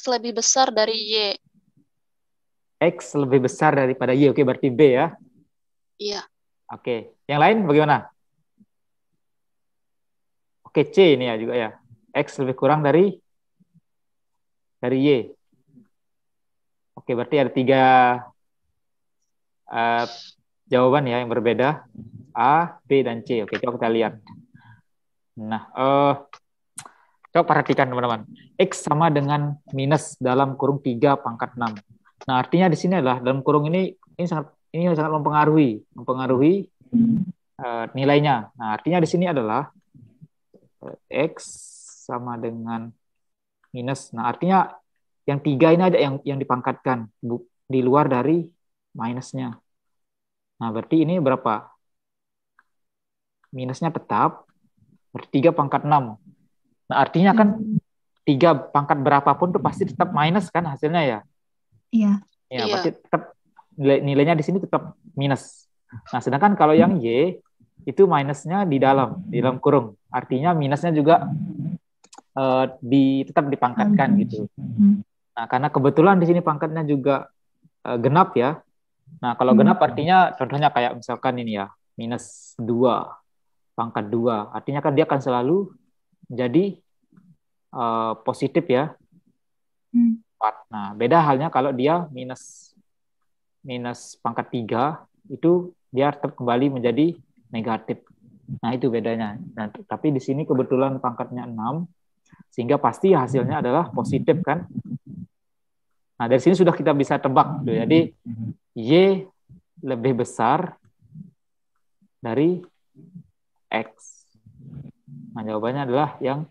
X lebih besar dari Y. X lebih besar daripada Y. Oke, berarti B ya. Iya. Oke, yang lain bagaimana? Oke, C ini ya juga ya. X lebih kurang dari Y. Oke, berarti ada 3 jawaban ya yang berbeda. A, B, dan C. Oke, coba kita lihat. Nah, coba perhatikan teman-teman. X sama dengan minus dalam kurung 3 pangkat 6. Nah, artinya di sini adalah dalam kurung ini sangat mempengaruhi nilainya. Nah, artinya di sini adalah X sama dengan minus. Nah, artinya yang 3 ini ada yang dipangkatkan di luar dari minusnya. Nah, berarti ini berapa? Minusnya tetap, berarti 3 pangkat 6. Nah, artinya kan 3 pangkat berapapun tuh pasti tetap minus kan hasilnya ya? Iya. Ya, Iya. berarti tetap nilainya di sini tetap minus. Nah, sedangkan kalau yang Y itu minusnya di dalam kurung. Artinya minusnya juga tetap dipangkatkan gitu. Nah, karena kebetulan di sini pangkatnya juga genap ya. Nah, kalau genap artinya contohnya kayak misalkan ini ya, minus 2, pangkat 2. Artinya kan dia akan selalu menjadi positif ya. 4. Nah, beda halnya kalau dia minus pangkat 3, itu dia tetap kembali menjadi negatif. Nah, itu bedanya. Nah, tapi di sini kebetulan pangkatnya 6, sehingga pasti hasilnya adalah positif kan. Nah, dari sini sudah kita bisa tebak. Jadi, Y lebih besar dari X. Nah, jawabannya adalah yang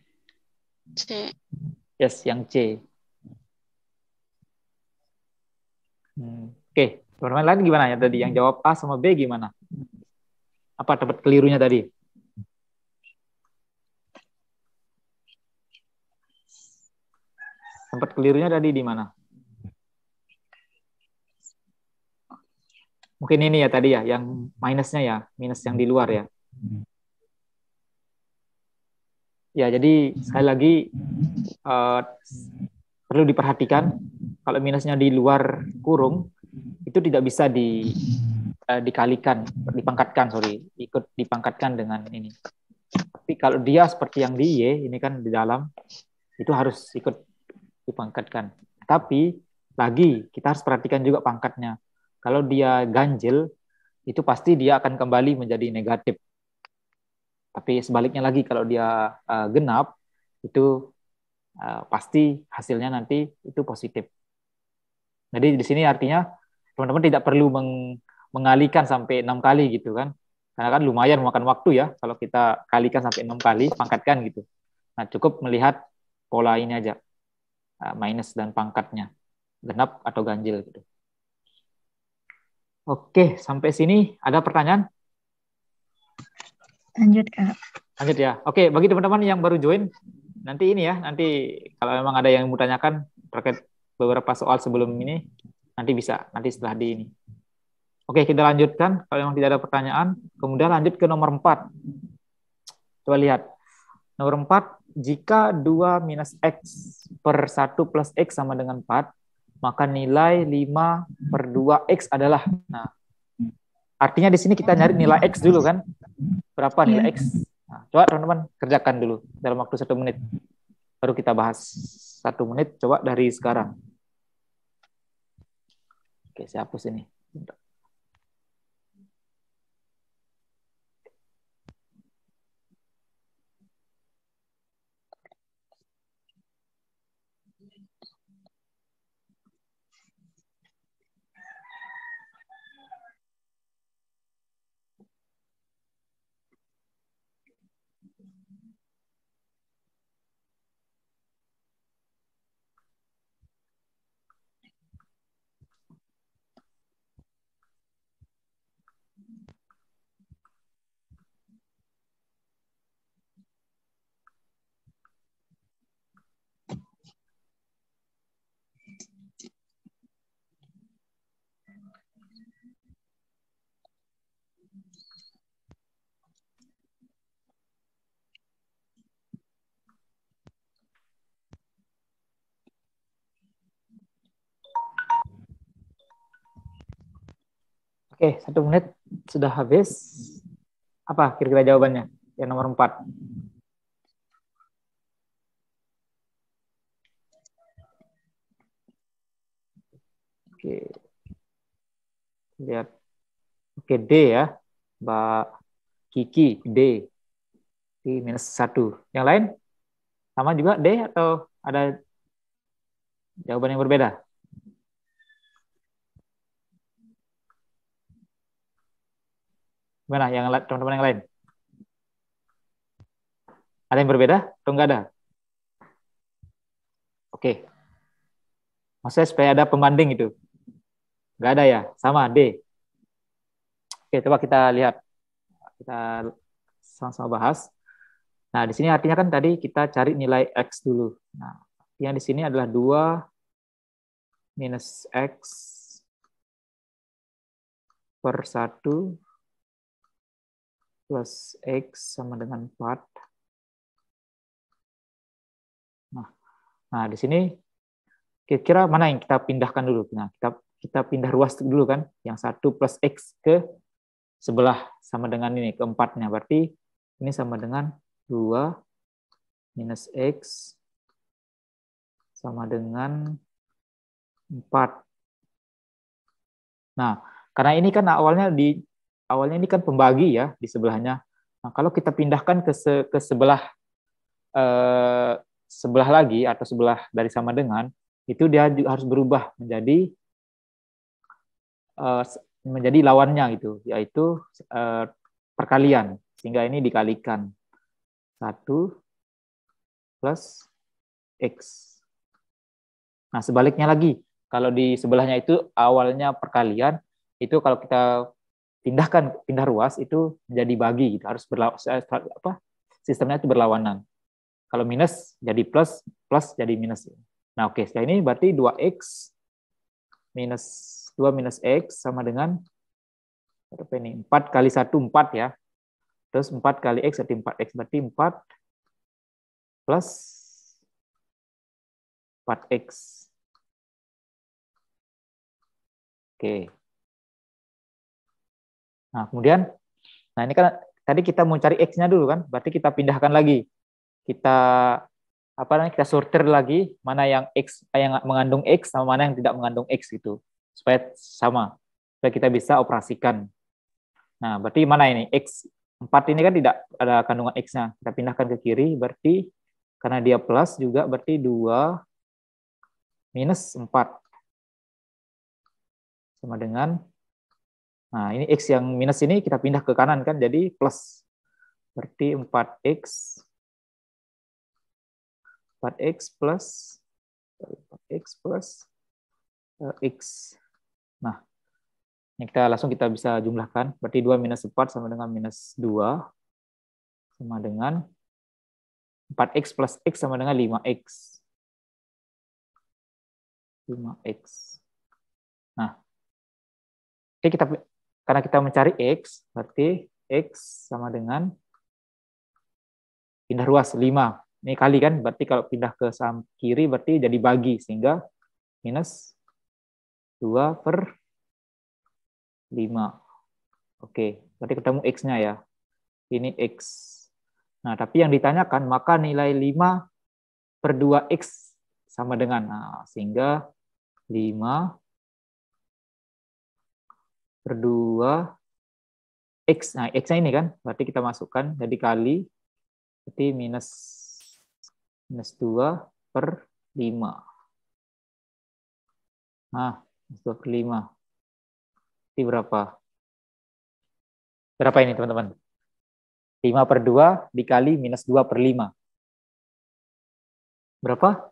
C. yes, yang C. Oke, teman-teman lain gimana ya tadi? Yang jawab A sama B gimana? Apa tempat kelirunya tadi? Tempat kelirunya tadi di mana? Mungkin ini ya tadi ya, yang minusnya ya, minus yang di luar ya. Ya, jadi sekali lagi perlu diperhatikan kalau minusnya di luar kurung itu tidak bisa dikalikan, ikut dipangkatkan dengan ini. Tapi kalau dia seperti yang di Y, ini kan di dalam, itu harus ikut dipangkatkan. Tapi lagi kita harus perhatikan juga pangkatnya. Kalau dia ganjil, itu pasti dia akan kembali menjadi negatif. Tapi sebaliknya lagi kalau dia genap, itu pasti hasilnya nanti itu positif. Jadi di sini artinya teman-teman tidak perlu mengalikan sampai 6 kali gitu kan. Karena kan lumayan memakan waktu ya kalau kita kalikan sampai 6 kali, pangkatkan gitu. Nah, cukup melihat pola ini aja, minus dan pangkatnya, genap atau ganjil gitu. Oke, sampai sini ada pertanyaan? Lanjut, Kak. Lanjut ya. Oke, bagi teman-teman yang baru join, nanti ini ya, nanti kalau memang ada yang mau tanyakan terkait beberapa soal sebelum ini, nanti setelah di ini. Oke, kita lanjutkan. Kalau memang tidak ada pertanyaan, kemudian lanjut ke nomor 4. Coba lihat. Nomor 4, jika 2 minus X per 1 plus X sama dengan 4, maka nilai 5 per 2X adalah. Nah, artinya di sini kita nyari nilai X dulu kan. Berapa nilai X? Nah, coba teman-teman kerjakan dulu dalam waktu 1 menit. Baru kita bahas 1 menit, coba dari sekarang. Oke, saya hapus ini. Oke, 1 menit sudah habis. Apa kira-kira jawabannya? Yang nomor 4. Oke. Lihat. Oke, D ya. Mbak Kiki, D. D -1. Yang lain? Sama juga D atau ada jawaban yang berbeda? Gimana yang teman-teman yang lain? Ada yang berbeda atau enggak ada? Oke. Maksudnya supaya ada pembanding itu. Enggak ada ya? Sama, D. Oke, coba kita lihat. Kita sama-sama bahas. Nah, di sini artinya kan tadi kita cari nilai X dulu. Nah, yang di sini adalah 2 minus X per 1 plus X sama dengan 4. Nah, di sini kira-kira mana yang kita pindahkan dulu? Nah, kita pindah ruas dulu kan, yang 1 plus X ke sebelah sama dengan ini, keempatnya. Berarti ini sama dengan 2 minus X sama dengan 4. Nah, karena ini kan awalnya ini kan pembagi ya di sebelahnya. Nah, kalau kita pindahkan ke sebelah lagi atau sebelah dari sama dengan, itu dia harus berubah menjadi lawannya gitu, yaitu perkalian, sehingga ini dikalikan 1 plus X. Nah, sebaliknya lagi, kalau di sebelahnya itu awalnya perkalian, itu kalau kita pindah ruas itu menjadi bagi gitu, harus sistemnya itu berlawanan. Kalau minus jadi plus, plus jadi minus. Nah, oke, setelah ini berarti 2X minus 2 minus X sama dengan berapa ini? 4 kali 1, 4 ya. Terus 4 kali X berarti 4X, berarti 4 plus 4X. Oke. Nah, kemudian, ini kan tadi kita mau cari X-nya dulu kan, berarti kita pindahkan lagi. Kita sortir lagi mana yang X yang mengandung X sama mana yang tidak mengandung X gitu, supaya sama, supaya kita bisa operasikan. Nah, berarti mana ini X 4 ini kan tidak ada kandungan X-nya, kita pindahkan ke kiri, berarti karena dia plus juga berarti 2 minus 4 sama dengan, nah ini X yang minus ini kita pindah ke kanan kan, jadi plus, berarti 4X plus 4X plus X. Nah, ini kita bisa jumlahkan. Berarti 2 minus 4 sama dengan minus 2 sama dengan 4X plus X sama dengan 5X. 5X. Nah, karena kita mencari X, berarti X sama dengan pindah ruas 5. Ini kali kan, berarti kalau pindah ke kiri berarti jadi bagi, sehingga minus 2 per 5. Oke, berarti ketemu X-nya ya. Ini X. Nah, tapi yang ditanyakan, maka nilai 5 per 2X sama dengan, sehingga 5 per 2X. Nah, X-nya ini kan, berarti kita masukkan, jadi kali, berarti minus 2 per 5. Nah, minus 2 per 5. Ini berapa? Berapa ini, teman-teman? 5 per 2 dikali minus 2 per 5. Berapa?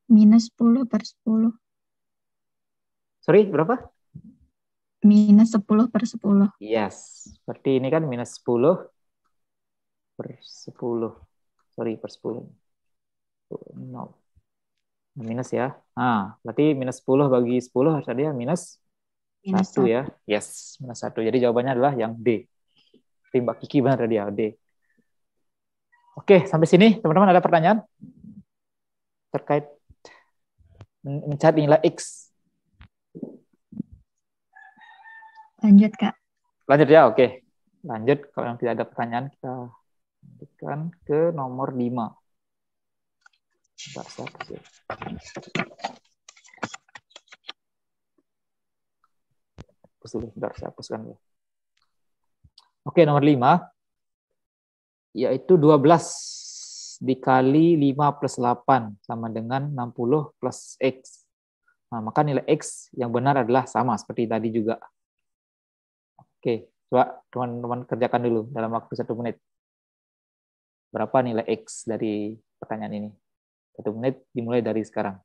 Minus 10 per 10. Sorry, berapa? Minus 10 per 10. Yes. Berarti ini kan minus 10 per 10. Sorry, per 10. No. Minus ya. Nah, berarti minus 10 bagi 10 harus ada minus 1 ya. Yes, minus 1. Jadi jawabannya adalah yang D. Mbak Kiki benar tadi ya, D. Oke, sampai sini teman-teman ada pertanyaan terkait mencari nilai X. Lanjut, Kak. Lanjut ya, oke. Lanjut, kalau yang tidak ada pertanyaan, kita lanjutkan ke nomor 5. Bentar, saya hapus ya. Hapus dulu, bentar, saya hapuskan dulu. Oke, nomor 5, yaitu 12 dikali 5 plus 8 sama dengan 60 plus X. Nah, maka nilai X yang benar adalah sama seperti tadi juga. Oke, coba teman-teman kerjakan dulu dalam waktu 1 menit. Berapa nilai X dari pertanyaan ini? 1 menit dimulai dari sekarang.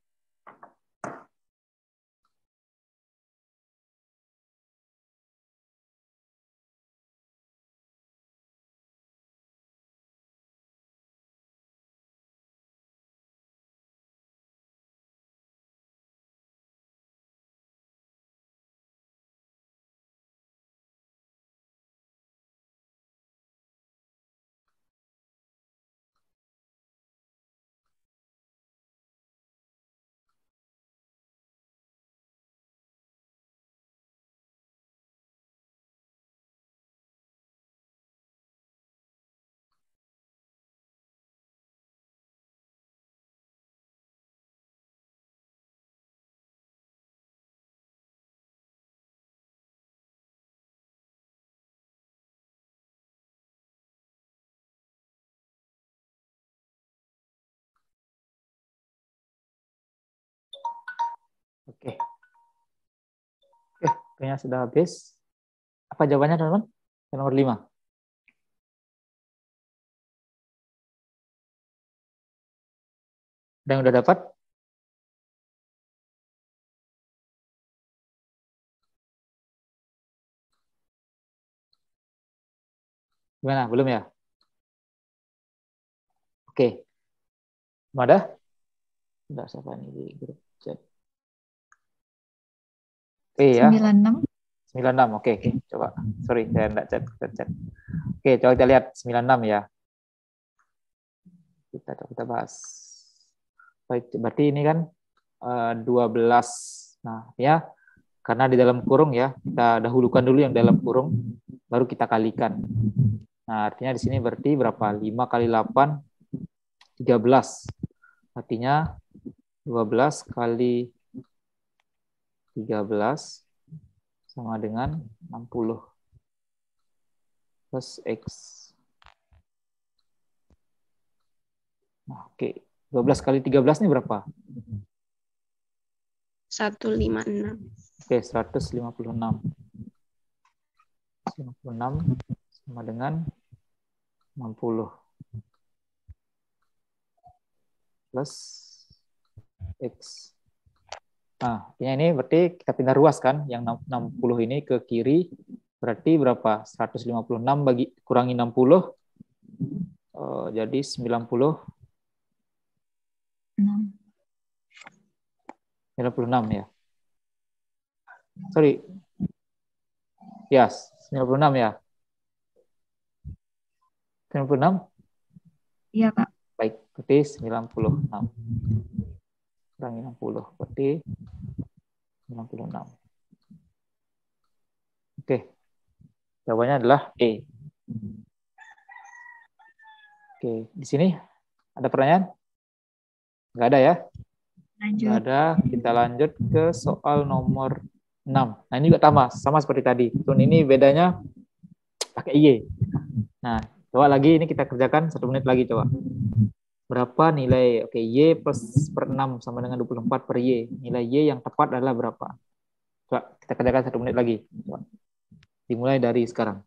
Oke. Oke, kayaknya sudah habis. Apa jawabannya, teman-teman? Yang nomor 5. Ada yang udah dapat? Gimana? Belum ya? Oke. Belum ada? Sudah, siapa ini di grup chat? Ya. 96. 96. Oke. Coba. Sorry, saya enggak chat. Oke, coba kita lihat 96 ya. Kita bahas. Baik, berarti ini kan 12. Nah, ya, karena di dalam kurung ya, kita dahulukan dulu yang dalam kurung, baru kita kalikan. Nah, artinya di sini berarti berapa? 5 kali 8, 13. Artinya 12 kali 13 sama dengan 60 plus X. Nah, oke. 12 kali 13 ini berapa? 156. Oke, 156. 156 sama dengan 60 plus X. Nah, ini berarti kita pindah ruas kan, yang 60 ini ke kiri, berarti berapa? 156 bagi kurangi 60, jadi 90. 96 ya. Sorry. Yes, 96 ya. 96? Iya, Kak. Baik, berarti 96. Kurangi 60, berarti 96. Oke. Jawabannya adalah E. Oke, di sini ada pertanyaan? Nggak ada ya? Lanjut. Nggak ada. Kita lanjut ke soal nomor 6. Nah, ini juga sama seperti tadi. Cuman ini bedanya pakai Y. Nah, coba lagi ini kita kerjakan 1 menit lagi coba. Berapa nilai, oke, Y plus per 6 sama dengan 24 per Y. Nilai Y yang tepat adalah berapa? Coba kita kerjakan 1 menit lagi. Coba. Dimulai dari sekarang.